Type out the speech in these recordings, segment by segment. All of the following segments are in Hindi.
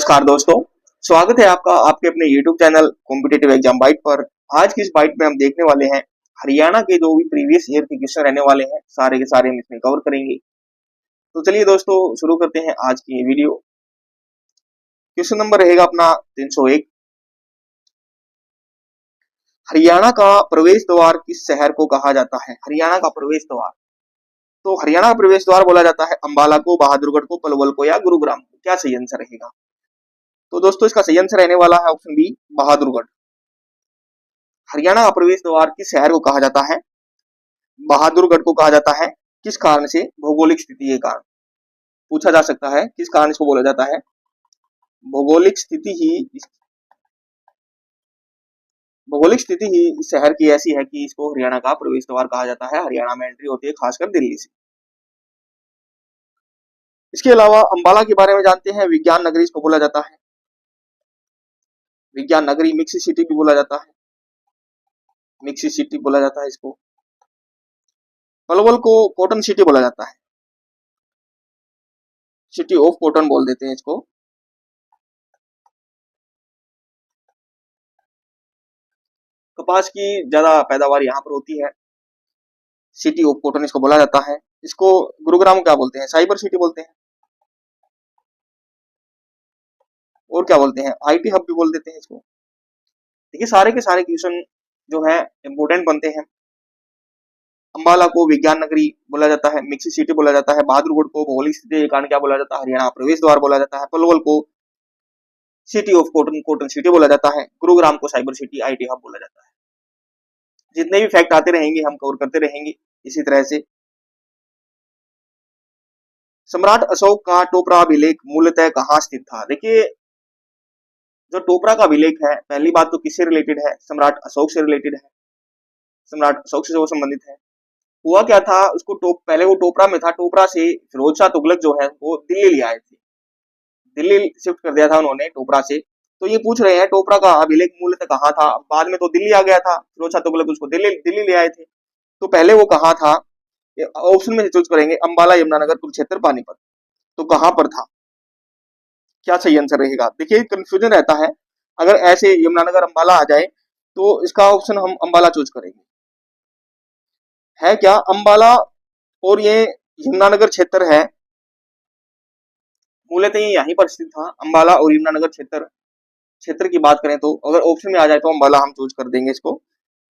नमस्कार दोस्तों, स्वागत है आपका आपके अपने YouTube channel Competitive Exam Byte पर। आज की इस बाइट में हम देखने वाले हैं हरियाणा के जो भी प्रीवियस ईयर के क्वेश्चन रहने वाले हैं, सारे के सारे हम इसमें कवर करेंगे। तो चलिए दोस्तों शुरू करते हैं आज की ये वीडियो। क्वेश्चन नंबर रहेगा अपना 301। हरियाणा का प्रवेश द्वार किस शहर को कहा जाता है? हरियाणा का प्रवेश द्वार, तो हरियाणा का प्रवेश द्वार बोला जाता है अंबाला को, बहादुरगढ़ को, पलवल को या गुरुग्राम को। क्या सही आंसर रहेगा? तो दोस्तों इसका सही आंसर रहने वाला है ऑप्शन बी, बहादुरगढ़। हरियाणा का प्रवेश द्वार किस शहर को कहा जाता है? बहादुरगढ़ को कहा जाता है। किस कारण से? भौगोलिक स्थिति के कारण। पूछा जा सकता है किस कारण इसको बोला जाता है? भौगोलिक स्थिति ही इस शहर की ऐसी है कि इसको हरियाणा का प्रवेश द्वार कहा जाता है। हरियाणा में एंट्री होती है खासकर दिल्ली से। इसके अलावा अंबाला के बारे में जानते हैं। विज्ञान नगरी इसको बोला जाता है। विज्ञान नगरी, मिक्स सिटी भी बोला जाता है, मिक्स सिटी बोला जाता है इसको। पलवल को कॉटन सिटी बोला जाता है, सिटी ऑफ कॉटन बोल देते हैं इसको। कपास की ज्यादा पैदावार यहाँ पर होती है, सिटी ऑफ कॉटन इसको बोला जाता है। इसको गुरुग्राम क्या बोलते हैं? साइबर सिटी बोलते हैं। और क्या बोलते हैं? आईटी हब भी बोल देते हैं इसको। देखिए सारे के सारे क्वेश्चन जो है इंपोर्टेंट बनते हैं। अंबाला को विज्ञान नगरी बोला जाता है, मिक्सी सिटी बोला जाता है, बहादुरगढ़ को भौगोलिक स्थिति के कारण क्या बोला जाता है? हरियाणा प्रवेश द्वार बोला जाता है, पलवल को city of cotton, cotton city बोला जाता है, गुरुग्राम को साइबर सिटी, आईटी हब बोला जाता है। जितने भी फैक्ट आते रहेंगे हम कवर करते रहेंगे इसी तरह से। सम्राट अशोक का टोपरा अभिलेख मूलतः कहाँ स्थित था? देखिए जो टोपरा का अभिलेख है, पहली बात तो किससे रिलेटेड है? सम्राट अशोक से रिलेटेड है, सम्राट अशोक से वो संबंधित है। हुआ क्या था, उसको पहले वो टोपरा में था, टोपरा से फिरोज शाह तुगलक जो है वो दिल्ली ले आए थे, दिल्ली शिफ्ट कर दिया था उन्होंने टोपरा से। तो ये पूछ रहे हैं टोपरा का अभिलेख मूलतः कहाँ था? बाद में तो दिल्ली आ गया था, फिरोज शाह तुगलक उसको दिल्ली ले आए थे। तो पहले वो कहाँ था? ऑप्शन में चूज करेंगे अंबाला, यमुनानगर, कुरुक्षेत्र, पानीपत। तो कहाँ पर था? क्या सही आंसर रहेगा? देखिए कंफ्यूजन रहता है, अगर ऐसे यमुनानगर अंबाला आ जाए तो इसका ऑप्शन हम अंबाला चूज करेंगे। है क्या अंबाला और ये यमुनानगर क्षेत्र है, मूलतः ये यहीं पर स्थित था। अंबाला और यमुनानगर क्षेत्र की बात करें तो अगर ऑप्शन में आ जाए तो अंबाला हम चूज कर देंगे इसको।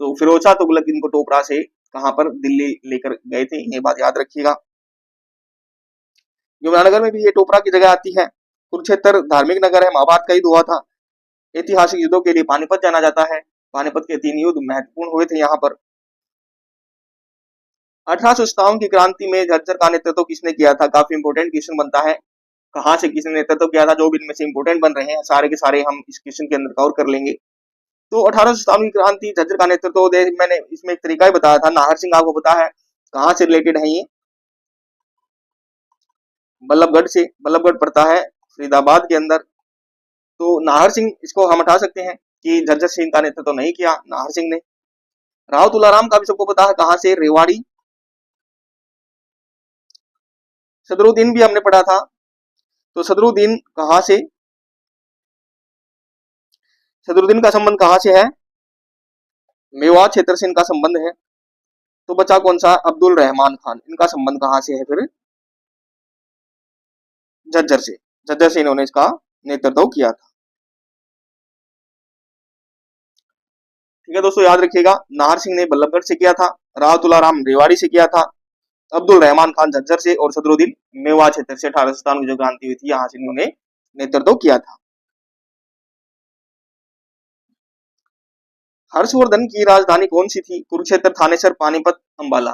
तो फिरोज शाह तुगलक इनको टोपरा से कहां पर? दिल्ली लेकर गए थे, ये बात याद रखिएगा। यमुनानगर में भी ये टोपरा की जगह आती है। कुरुक्षेत्र धार्मिक नगर है, महाभारत का युद्ध हुआ था। ऐतिहासिक युद्धों के लिए पानीपत जाना जाता है, पानीपत के 3 युद्ध महत्वपूर्ण हुए थे यहाँ पर। 1857 की क्रांति में झज्जर का नेतृत्व किसने किया था? काफी इंपोर्टेंट क्वेश्चन बनता है, कहां से किसने नेतृत्व किया था? जो भी इनमें से इंपोर्टेंट बन रहे हैं सारे के सारे हम इस क्वेश्चन के अंदर कवर कर लेंगे। तो 1857 की क्रांति, झज्जर का नेतृत्व, मैंने इसमें एक तरीका ही बताया था, नाहर सिंह आपको पता है कहां से रिलेटेड है ये? बल्लभगढ़ से, बल्लभगढ़ पड़ता है फरीदाबाद के अंदर। तो नाहर सिंह इसको हम हटा सकते हैं कि झज्जर सिंह का नेतृत्व नहीं किया नाहर सिंह ने। राव तुलाराम का भी सबको पता है कहां से? रेवाड़ी। सदरुद्दीन भी हमने पढ़ा था, तो सदरुद्दीन कहां से? सदरुद्दीन का संबंध कहां से है? मेवात क्षेत्र से इनका संबंध है। तो बचा कौन सा? अब्दुल रहमान खान, इनका संबंध कहां से है फिर? झज्जर से, झज्जर से इन्होंने इसका नेतृत्व किया था। ठीक है दोस्तों याद रखिएगा, नाहर सिंह ने बल्लभगढ़ से किया था, राव तुलाराम रेवाड़ी से किया था, अब्दुल रहमान खान झज्जर से और सदरुद्दीन मेवात क्षेत्र से 1857 की जो क्रांति हुई थी यहाँ से इन्होंने नेतृत्व किया था। हर्षवर्धन की राजधानी कौन सी थी? कुरुक्षेत्र, थानेसर, पानीपत, अंबाला।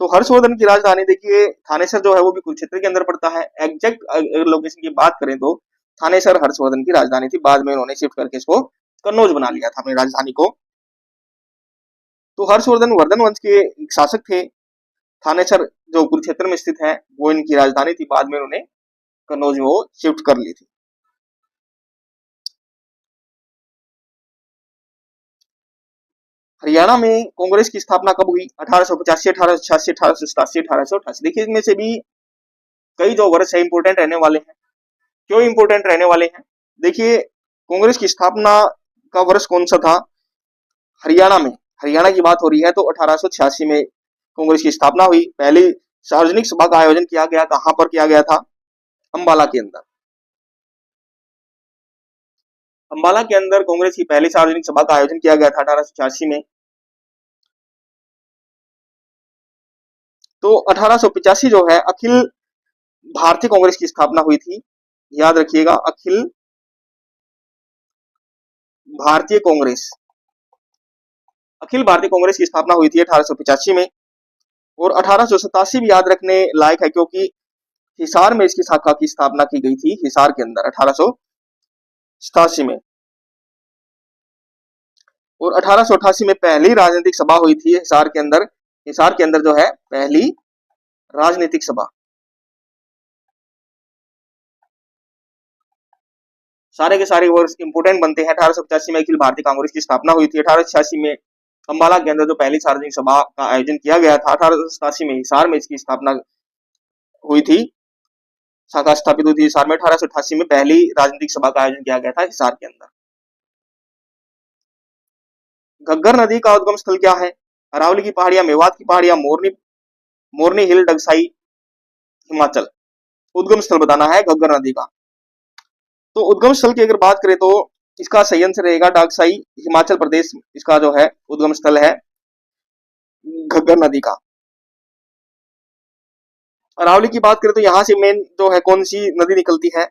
तो हर्षवर्धन की राजधानी देखिए थानेसर जो है वो भी कुरुक्षेत्र के अंदर पड़ता है। एग्जैक्ट अगर लोकेशन की बात करें तो थानेसर हर्षवर्धन की राजधानी थी, बाद में उन्होंने शिफ्ट करके इसको कन्नौज बना लिया था अपनी राजधानी को। तो हर्षवर्धन वर्धन वंश के शासक थे। थानेसर जो कुरुक्षेत्र में स्थित है वो इनकी राजधानी थी, बाद में उन्होंने कन्नौज में वो शिफ्ट कर ली थी। हरियाणा में कांग्रेस की स्थापना कब हुई? 1885, 1886, 1887, 1888। देखिए इनमें से भी कई जो वर्ष है इंपोर्टेंट रहने वाले हैं। क्यों इंपॉर्टेंट रहने वाले हैं? देखिए, कांग्रेस की स्थापना का वर्ष कौन सा था? हरियाणा में, हरियाणा की बात हो रही है, तो 1886 में कांग्रेस की स्थापना हुई। पहली सार्वजनिक सभा का आयोजन किया गया, कहां पर किया गया था? अंबाला के अंदर। अंबाला के अंदर कांग्रेस की पहली सार्वजनिक सभा का आयोजन किया गया था 1886 में। तो 1885 जो है अखिल भारतीय कांग्रेस की स्थापना हुई थी। याद रखिएगा, अखिल भारतीय कांग्रेस, अखिल भारतीय कांग्रेस की स्थापना हुई थी 1885 में। और 1887 भी याद रखने लायक है, क्योंकि हिसार में इसकी शाखा की स्थापना की गई थी, हिसार के अंदर 1887 में। और 1888 में पहली राजनीतिक सभा हुई थी हिसार के अंदर, हिसार के अंदर जो है पहली राजनीतिक सभा। सारे के सारे वर्ष इंपोर्टेंट बनते हैं। 1885 में अखिल भारतीय कांग्रेस की स्थापना हुई थी। 1886 में अंबाला के अंदर जो पहली सार्वजनिक सभा का आयोजन किया गया था। 1887 में हिसार में इसकी स्थापना हुई थी, शाखा स्थापित हुई थी हिसार में। 1888 में पहली राजनीतिक सभा का आयोजन किया गया था हिसार के अंदर। घग्गर नदी का उद्गम स्थल क्या है? अरावली की पहाड़ियां, मेवात की पहाड़ियां, मोरनी मोरनी हिल, डगसाई, हिमाचल। उद्गम स्थल बताना है घग्गर नदी का। तो उद्गम स्थल की अगर बात करें तो इसका संयंत्र रहेगा डागसाई, हिमाचल प्रदेश, इसका जो है उद्गम स्थल है घग्गर नदी का। अरावली की बात करें तो यहां से मेन जो है कौन सी नदी निकलती है?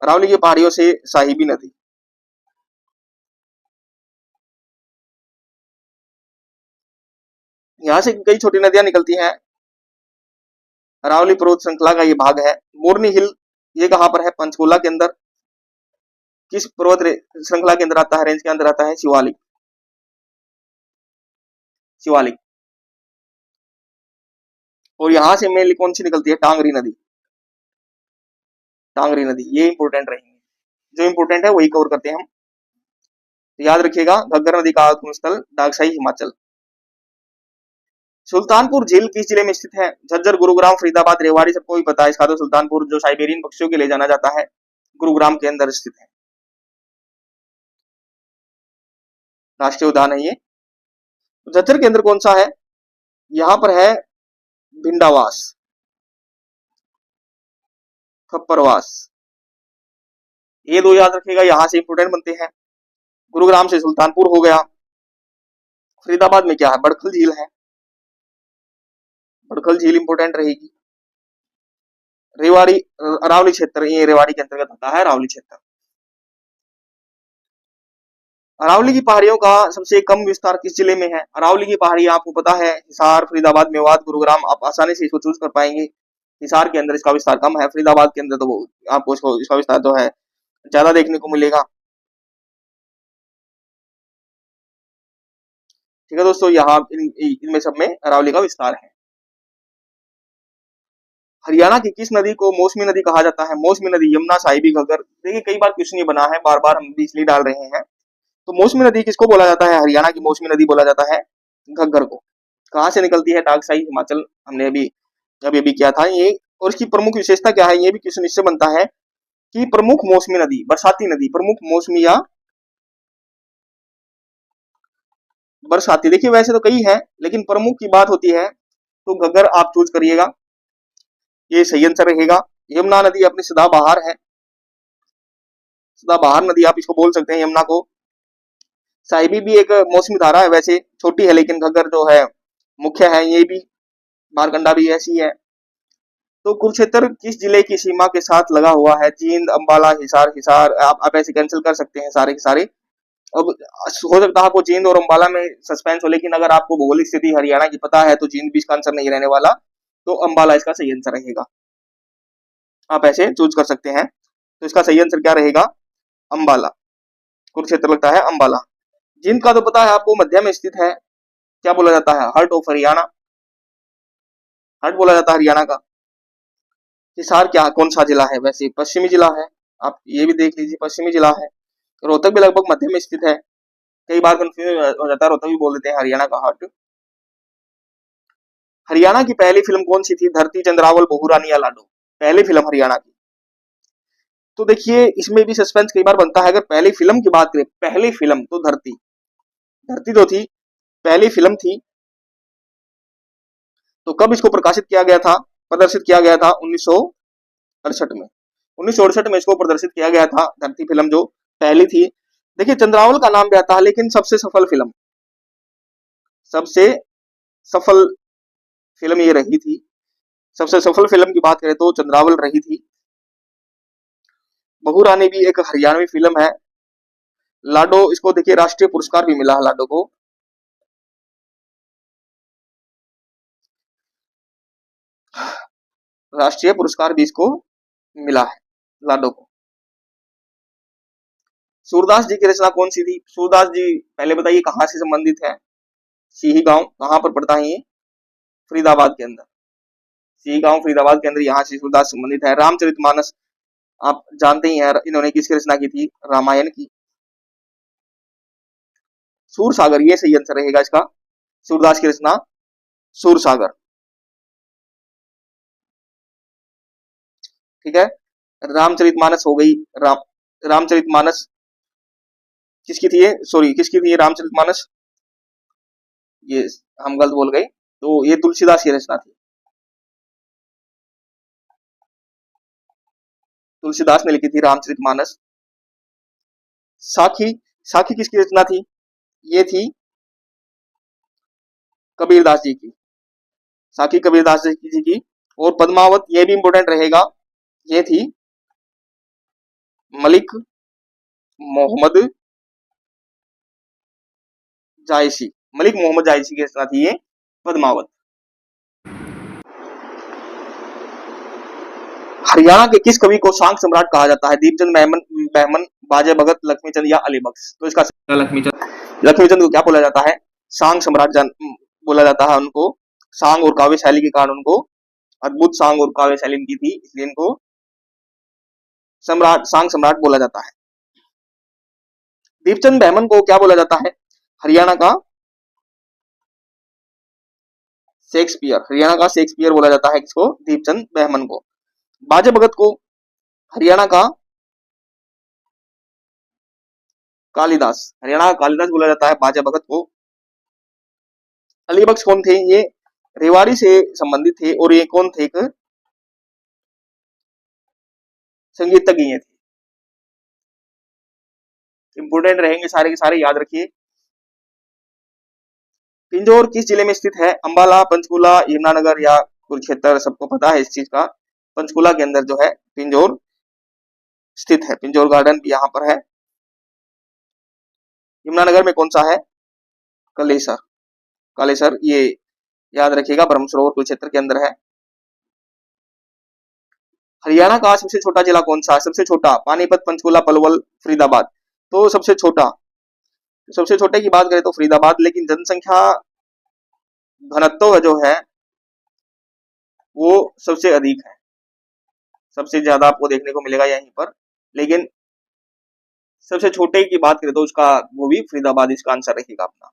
अरावली की पहाड़ियों से साहिबी नदी। यहाँ से कई छोटी नदियां निकलती हैं। अरावली पर्वत श्रृंखला का ये भाग है। मोरनी हिल ये कहां पर है? पंचकुला के अंदर। किस पर्वत श्रृंखला के अंदर आता है, रेंज के अंदर आता है? शिवालिक, शिवालिक। और यहां से मेनली कौन सी निकलती है? टांगरी नदी, टांगरी नदी। ये इंपोर्टेंट रहेंगे, जो इंपोर्टेंट है वही कवर करते हैं हम। तो याद रखिएगा, घग्गर नदी का उद्गम स्थल डागसाई, हिमाचल। सुल्तानपुर झील किस जिले में स्थित है? झज्जर, गुरुग्राम, फरीदाबाद, रेवाड़ी। सबको भी पता है इसका। तो सुल्तानपुर जो साइबेरियन पक्षियों के लिए जाना जाता है, गुरुग्राम के अंदर स्थित है। राष्ट्रीय उद्यान है ये। झज्जर के अंदर कौन सा है? यहाँ पर है भिंडावास, खप्परवास। ये दो याद रखिएगा, यहां से इंपोर्टेंट बनते हैं। गुरुग्राम से सुल्तानपुर हो गया। फरीदाबाद में क्या है? बड़खल झील है, बड़खल झील इंपोर्टेंट रहेगी। रेवाड़ी, अरावली क्षेत्र, ये रेवाड़ी के अंतर्गत आता है, अरावली क्षेत्र। अरावली की पहाड़ियों का सबसे कम विस्तार किस जिले में है? अरावली की पहाड़ी आपको पता है हिसार, फरीदाबाद, मेवात, गुरुग्राम। आप आसानी से इसको चूज कर पाएंगे। हिसार के अंदर इसका विस्तार कम है, फरीदाबाद के अंदर तो वो आपको इसका विस्तार जो है ज्यादा देखने को मिलेगा। ठीक है दोस्तों, यहाँ इनमें सब में अरावली का विस्तार है। हरियाणा की किस नदी को मौसमी नदी कहा जाता है? मौसमी नदी, यमुना, साहिबी, घग्गर। देखिए कई बार क्वेश्चन ये बना है, बार बार हम इसलिए डाल रहे हैं। तो मौसमी नदी किसको बोला जाता है? हरियाणा की मौसमी नदी बोला जाता है घग्गर को। कहाँ से निकलती है? डागसाई, हिमाचल। हमने अभी किया था ये। और इसकी प्रमुख विशेषता क्या है? ये भी क्वेश्चन इससे बनता है कि प्रमुख मौसमी नदी, बरसाती नदी, प्रमुख मौसमी या बरसाती। देखिए वैसे तो कई है, लेकिन प्रमुख की बात होती है तो घग्गर आप चूज करिएगा, ये सही आंसर रहेगा। यमुना नदी अपनी सदाबहार है, सदाबहार नदी आप इसको बोल सकते हैं यमुना को। साहिबी भी एक मौसमी धारा है, वैसे छोटी है, लेकिन घग्गर जो है मुख्य है। ये भी मारकंडा भी ऐसी है। तो कुरुक्षेत्र किस जिले की सीमा के साथ लगा हुआ है? जींद, अंबाला, हिसार। हिसार आप ऐसे कैंसिल कर सकते हैं सारे के सारे। अब हो सकता है आपको जींद और अंबाला में सस्पेंस हो, लेकिन अगर आपको भौगोलिक स्थिति हरियाणा की पता है तो जींद भी इसका आंसर नहीं रहने वाला, तो अंबाला इसका सही आंसर रहेगा। आप ऐसे चूज कर सकते हैं। तो इसका सही आंसर क्या रहेगा? अंबाला। कुरुक्षेत्र लगता है अंबाला। जींद का तो पता है आपको, मध्य में स्थित है। क्या बोला जाता है? हार्ट ऑफ हरियाणा, हार्ट बोला जाता है हरियाणा का। हिसार क्या, कौन सा जिला है? वैसे पश्चिमी जिला है, आप ये भी देख लीजिए, पश्चिमी जिला है। रोहतक भी लगभग मध्य में स्थित है। कई बार कंफ्यूज हो जाता है, रोहतक भी बोल देते हैं हरियाणा का हार्ट। हरियाणा की पहली फिल्म कौन सी थी? धरती, चंद्रावल, बहू रानी या लाडो। पहली फिल्म हरियाणा की तो देखिए इसमें भी सस्पेंस कई बार बनता है। अगर पहली फिल्म की बात करें, पहली फिल्म तो धरती, धरती तो थी, पहली फिल्म थी। तो कब इसको प्रकाशित किया गया था, प्रदर्शित किया गया था? 1968 में। 1968 में इसको प्रदर्शित किया गया था, धरती फिल्म जो पहली थी। देखिए चंद्रावल का नाम भी आता है, लेकिन सबसे सफल फिल्म, सबसे सफल फिल्म ये रही थी। सबसे सफल फिल्म की बात करें तो चंद्रावल रही थी। बहू रानी भी एक हरियाणवी फिल्म है। लाडो, इसको देखिए राष्ट्रीय पुरस्कार भी मिला है लाडो को। राष्ट्रीय पुरस्कार भी इसको मिला है, लाडो को। सूरदास जी की रचना कौन सी थी? सूरदास जी पहले बताइए कहाँ से संबंधित है? सीही गांव, कहाँ पर पड़ता है ये? फरीदाबाद के अंदर। सीही गांव फरीदाबाद के अंदर, यहाँ से सूरदास संबंधित है। रामचरितमानस आप जानते ही हैं, इन्होंने किसकी रचना की थी? रामायण की। सूरसागर, ये सही आंसर रहेगा इसका। सूरदास की रचना सूरसागर, ठीक है। रामचरितमानस हो गई। रामचरितमानस किसकी थी ये? सॉरी, किसकी थी ये रामचरितमानस? ये हम गलत बोल गए। तो ये तुलसीदास की रचना थी। तुलसीदास ने लिखी थी रामचरितमानस। साखी, साखी किसकी रचना थी? ये थी कबीरदास जी की। साखी कबीरदास जी की। और पद्मावत, ये भी इंपॉर्टेंट रहेगा, ये थी मलिक मोहम्मद जायसी। मलिक मोहम्मद जायसी की रचना थी ये पद्मावत। हरियाणा के किस कवि को सांग सम्राट कहा जाता है? दीपचंद बहमन, बहमन, बाजे भगत, लक्ष्मीचंद या अली बख्श? तो इसका लक्ष्मीचंद। लक्ष्मीचंद को क्या बोला जाता है? सांग सम्राट बोला जाता है उनको। सांग और काव्य शैली के कारण उनको, अद्भुत सांग और काव्य शैली की थी, इसलिए इनको सम्राट, सांग सम्राट बोला जाता है। दीपचंद बहमन को क्या बोला जाता है? हरियाणा का शेक्सपियर, हरियाणा का शेक्सपियर बोला जाता है किसको? दीपचंद बहमन को। बाजे भगत को हरियाणा का कालिदास, हरियाणा का कालिदास बोला जाता है बाजे भगत को। अली बख्श कौन थे? ये रेवाड़ी से संबंधित थे, और ये कौन थे? एक संगीतज्ञ थे। इंपोर्टेंट रहेंगे सारे के सारे, याद रखिए। पिंजौर किस जिले में स्थित है? अंबाला, पंचकुला, यमुनानगर या कुरुक्षेत्र? सबको पता है इस चीज का। पंचकुला के अंदर जो है पिंजौर स्थित है। पिंजौर गार्डन भी यहाँ पर है। यमुनानगर में कौन सा है? कलेसर, कालेसर, ये याद रखिएगा, ब्रह्म सरोवर कुरुक्षेत्र के अंदर है। हरियाणा का सबसे छोटा जिला कौन सा है? सबसे छोटा पानीपत, पंचकुला, पलवल, फरीदाबाद। तो सबसे छोटे की बात करें तो फरीदाबाद, लेकिन जनसंख्या घनत्व जो है वो सबसे अधिक है, सबसे ज्यादा आपको देखने को मिलेगा यहीं पर। लेकिन सबसे छोटे की बात करें तो उसका वो भी फरीदाबाद इसका आंसर रहेगा अपना।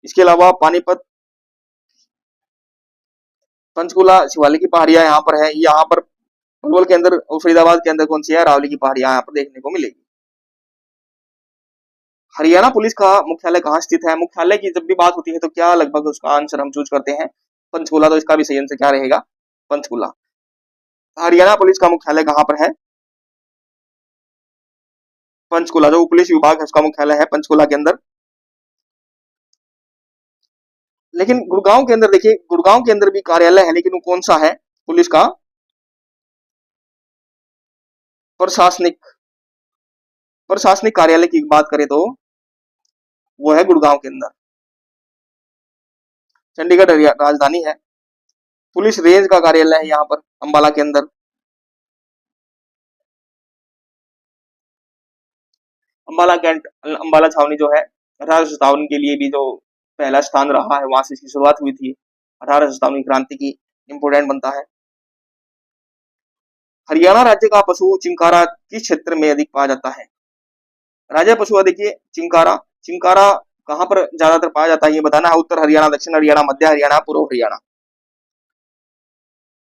इसके अलावा पानीपत, पंचकुला, शिवालिक की पहाड़ियां यहाँ पर है। यहाँ पर पलवल के अंदर और फरीदाबाद के अंदर कौन सी है? अरावली की पहाड़ियां यहाँ पर देखने को मिलेगी। हरियाणा पुलिस का मुख्यालय कहाँ स्थित है? मुख्यालय की जब भी बात होती है तो क्या लगभग उसका आंसर हम चूज करते हैं? पंचकुला। तो इसका भी सही आंसर क्या रहेगा? पंचकुला। हरियाणा पुलिस का मुख्यालय कहाँ पर है? पंचकुला। जो पुलिस विभाग है उसका मुख्यालय है पंचकुला के अंदर। लेकिन गुड़गांव के अंदर देखिए, गुड़गांव के अंदर भी कार्यालय है, लेकिन वो कौन सा है पुलिस का? प्रशासनिक, प्रशासनिक कार्यालय की बात करें तो वो है गुड़गांव के अंदर। चंडीगढ़ राजधानी है। पुलिस रेंज का कार्यालय है यहाँ पर अंबाला के अंदर। अंबाला कैंट, अंबाला छावनी जो है 1857 के लिए भी जो पहला स्थान रहा है, वहां से इसकी शुरुआत हुई थी। 1857 क्रांति की इंपोर्टेंट बनता है। हरियाणा राज्य का पशु चिंकारा किस क्षेत्र में अधिक पाया जाता है? राज्य पशु देखिए चिंकारा, चिंकारा कहां पर ज्यादातर पाया जाता है ये बताना है। उत्तर हरियाणा, दक्षिण हरियाणा, मध्य हरियाणा, पूर्व हरियाणा।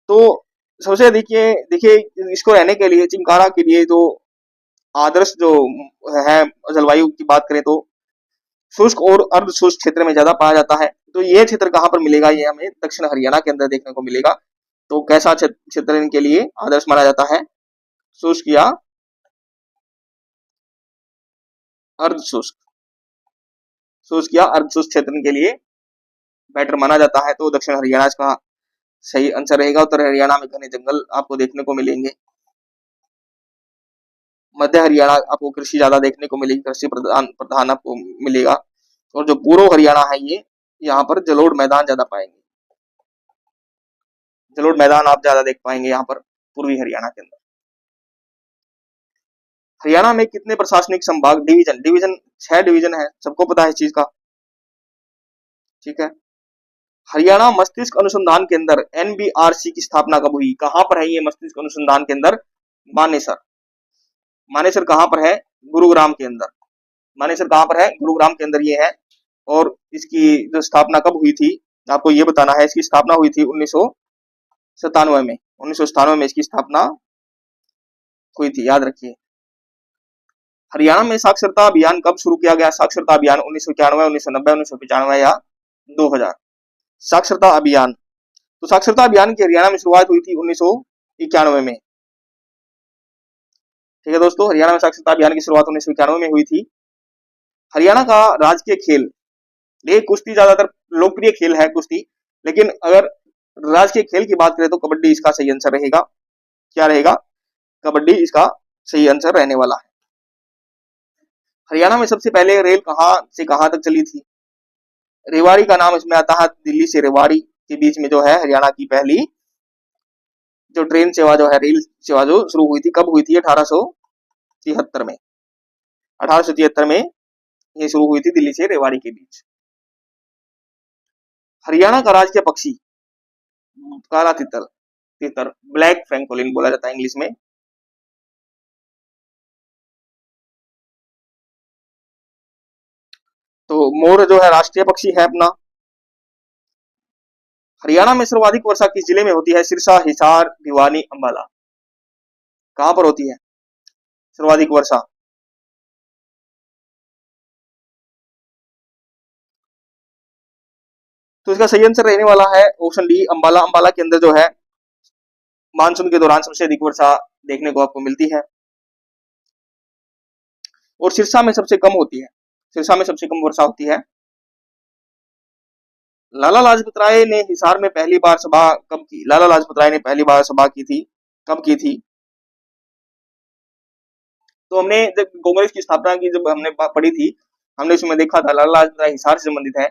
तो सबसे अधिक ये देखिए, इसको रहने के लिए चिंकारा के लिए तो आदर्श जो है, जलवायु की बात करें तो शुष्क और अर्ध शुष्क क्षेत्र में ज्यादा पाया जाता है। तो ये क्षेत्र कहाँ पर मिलेगा, ये हमें दक्षिण हरियाणा के अंदर देखने को मिलेगा। तो कैसा क्षेत्र इनके लिए आदर्श माना जाता है, शुष्क या अर्ध शुष्क, शुष्क या अर्ध शुष्क क्षेत्र इनके लिए बेटर माना जाता है। तो दक्षिण हरियाणा इसका सही आंसर रहेगा। उत्तर हरियाणा में घने जंगल आपको देखने को मिलेंगे। मध्य हरियाणा आपको कृषि ज्यादा देखने को मिलेगी, कृषि प्रधान प्रधान आपको मिलेगा। और जो पूर्व हरियाणा है, ये यहाँ पर जलोढ़ मैदान ज्यादा पाएंगे, जलोढ़ मैदान आप ज्यादा देख पाएंगे यहाँ पर पूर्वी हरियाणा के अंदर। हरियाणा में कितने प्रशासनिक संभाग, डिवीजन, डिवीजन 6 डिवीजन है, सबको पता है इस चीज का, ठीक है। हरियाणा मस्तिष्क अनुसंधान केंद्र एनबीआरसी की स्थापना कब हुई, कहां पर है ये मस्तिष्क अनुसंधान केंद्र, मानेसर। मानेसर कहां पर है, गुरुग्राम के अंदर। मानेसर कहां पर है, गुरुग्राम के अंदर ये है। और इसकी जो स्थापना कब हुई थी, आपको ये बताना है। इसकी स्थापना हुई थी 1997 में, 1997 में इसकी स्थापना हुई थी, याद रखिए। हरियाणा में साक्षरता अभियान कब शुरू किया गया, साक्षरता अभियान 1991, 1990, 1995 या 2000। साक्षरता अभियान, तो साक्षरता अभियान की हरियाणा में शुरुआत हुई थी 1991 में, ठीक है दोस्तों। हरियाणा में साक्षरता अभियान की शुरुआत 1991 में हुई थी। हरियाणा का राजकीय खेल, ये कुश्ती ज्यादातर लोकप्रिय खेल है कुश्ती, लेकिन अगर राजकीय खेल की बात करें तो कबड्डी इसका सही आंसर रहेगा। क्या रहेगा, कबड्डी इसका सही आंसर रहने वाला है। हरियाणा में सबसे पहले रेल कहां से कहां तक चली थी, रेवाड़ी का नाम इसमें आता है। दिल्ली से रेवाड़ी के बीच में जो है हरियाणा की पहली जो ट्रेन सेवा जो है, रेल सेवा जो शुरू हुई थी, कब हुई थी, 1873 में। 1873 में ये शुरू हुई थी दिल्ली से रेवाड़ी के बीच। हरियाणा का राजकीय पक्षी काला तितर, तितर ब्लैक फ्रैंकोलिन बोला जाता है इंग्लिश में। तो मोर जो है राष्ट्रीय पक्षी है अपना। हरियाणा में सर्वाधिक वर्षा किस जिले में होती है, सिरसा, हिसार, भिवानी, अंबाला। कहां पर होती है सर्वाधिक वर्षा, तो इसका सही आंसर रहने वाला है ऑप्शन डी, अंबाला। अंबाला के अंदर जो है मानसून के दौरान सबसे अधिक वर्षा देखने को आपको मिलती है। और सिरसा में सबसे कम होती है, सिरसा में सबसे कम वर्षा होती है। लाला लाजपत राय ने हिसार में पहली बार सभा कब की, लाला लाजपत राय ने पहली बार सभा की थी, कब की थी। तो हमने जब कांग्रेस की स्थापना की, जब हमने पढ़ी थी, हमने उसमें देखा था लाला लाजपत राय हिसार से संबंधित है,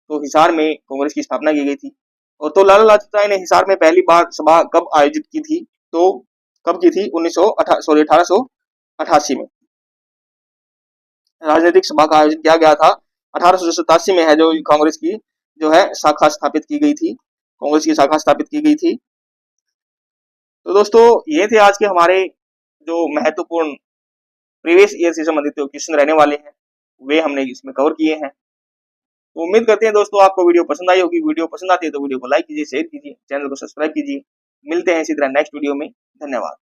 तो हिसार में कांग्रेस की स्थापना की गई थी। और तो लाला लाजपत राय ने हिसार में पहली बार सभा कब आयोजित की थी, तो कब की थी, 1888 में राजनीतिक सभा का आयोजन किया गया था। 1887 में है जो कांग्रेस की जो है शाखा स्थापित की गई थी, कांग्रेस की शाखा स्थापित की गई थी। तो दोस्तों ये थे आज के हमारे जो महत्वपूर्ण प्रीवियस ईयर से संबंधित क्वेश्चन रहने वाले हैं, वे हमने इसमें कवर किए हैं। तो उम्मीद करते हैं दोस्तों आपको वीडियो पसंद आई होगी। वीडियो पसंद आती है तो वीडियो को लाइक कीजिए, शेयर कीजिए, चैनल को सब्सक्राइब कीजिए। मिलते हैं इसी तरह नेक्स्ट वीडियो में। धन्यवाद।